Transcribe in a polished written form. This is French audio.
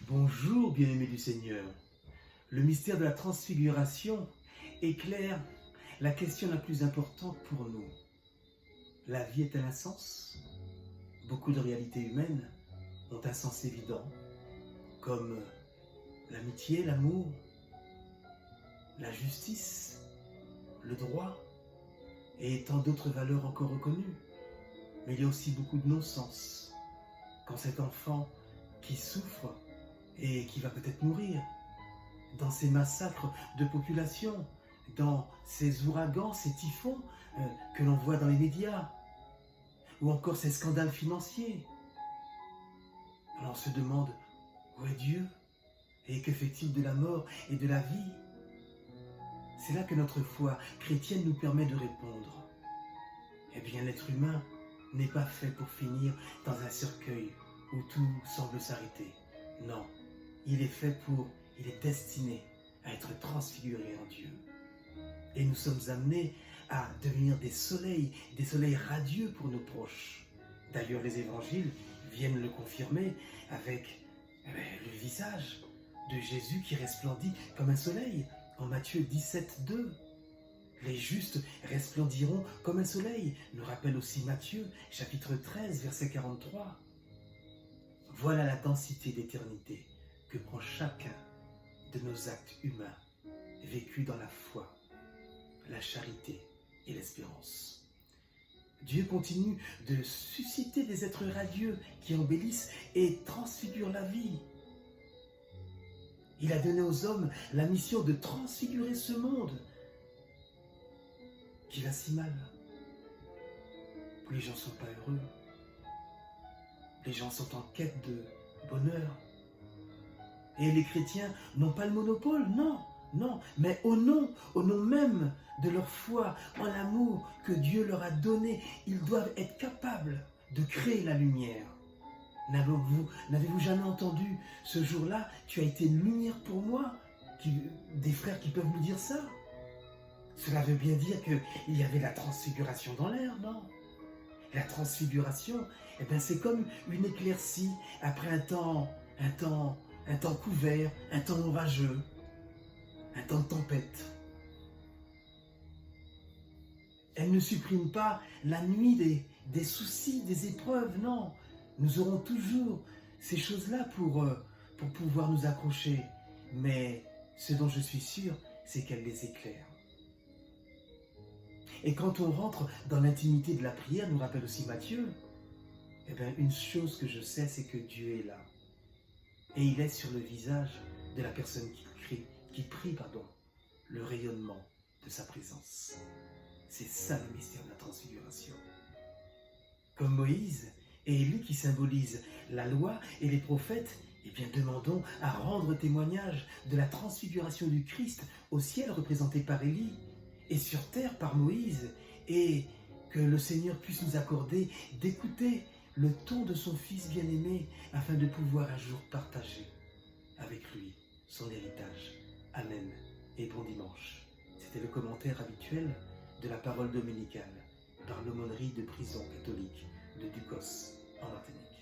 Bonjour, bien-aimés du Seigneur. Le mystère de la transfiguration éclaire la question la plus importante pour nous. La vie est-elle un sens? Beaucoup de réalités humaines ont un sens évident, comme l'amitié, l'amour, la justice, le droit et tant d'autres valeurs encore reconnues. Mais il y a aussi beaucoup de non-sens. Quand cet enfant qui souffre et qui va peut-être mourir, dans ces massacres de population, dans ces ouragans, ces typhons que l'on voit dans les médias, ou encore ces scandales financiers. Alors on se demande, où est Dieu? Et que fait-il de la mort et de la vie? C'est là que notre foi chrétienne nous permet de répondre. Eh bien, l'être humain n'est pas fait pour finir dans un cercueil où tout semble s'arrêter. Non, il est destiné à être transfiguré en Dieu. Et nous sommes amenés à devenir des soleils radieux pour nos proches. D'ailleurs, les évangiles viennent le confirmer avec le visage de Jésus qui resplendit comme un soleil en Matthieu 17, 2. Les justes resplendiront comme un soleil, nous rappelle aussi Matthieu, chapitre 13, verset 43. Voilà la densité d'éternité que prend chacun de nos actes humains, vécus dans la foi, la charité et l'espérance. Dieu continue de susciter des êtres radieux qui embellissent et transfigurent la vie. Il a donné aux hommes la mission de transfigurer ce monde qui va si mal, où les gens ne sont pas heureux, les gens sont en quête de bonheur. Et les chrétiens n'ont pas le monopole, non, mais au nom même de leur foi en l'amour que Dieu leur a donné, ils doivent être capables de créer la lumière. N'avez-vous jamais entendu ce jour-là, tu as été une lumière pour moi? Des frères qui peuvent nous dire ça? Cela veut bien dire qu'il y avait la transfiguration dans l'air, non? La transfiguration, c'est comme une éclaircie après un temps couvert, un temps orageux, un temps de tempête. Elle ne supprime pas la nuit des soucis, des épreuves, non. Nous aurons toujours ces choses-là pour pouvoir nous accrocher. Mais ce dont je suis sûr, c'est qu'elle les éclaire. Et quand on rentre dans l'intimité de la prière, nous rappelle aussi Matthieu, une chose que je sais, c'est que Dieu est là. Et il est sur le visage de la personne qui prie, le rayonnement de sa présence. C'est ça le mystère de la transfiguration. Comme Moïse et Élie qui symbolisent la loi et les prophètes, demandons à rendre témoignage de la transfiguration du Christ au ciel représenté par Élie et sur terre par Moïse, et que le Seigneur puisse nous accorder d'écouter le ton de son Fils bien-aimé afin de pouvoir un jour partager avec lui son héritage. Amen et bon dimanche. C'était le commentaire habituel de la parole dominicale par l'aumônerie de prison catholique de Ducos en Martinique.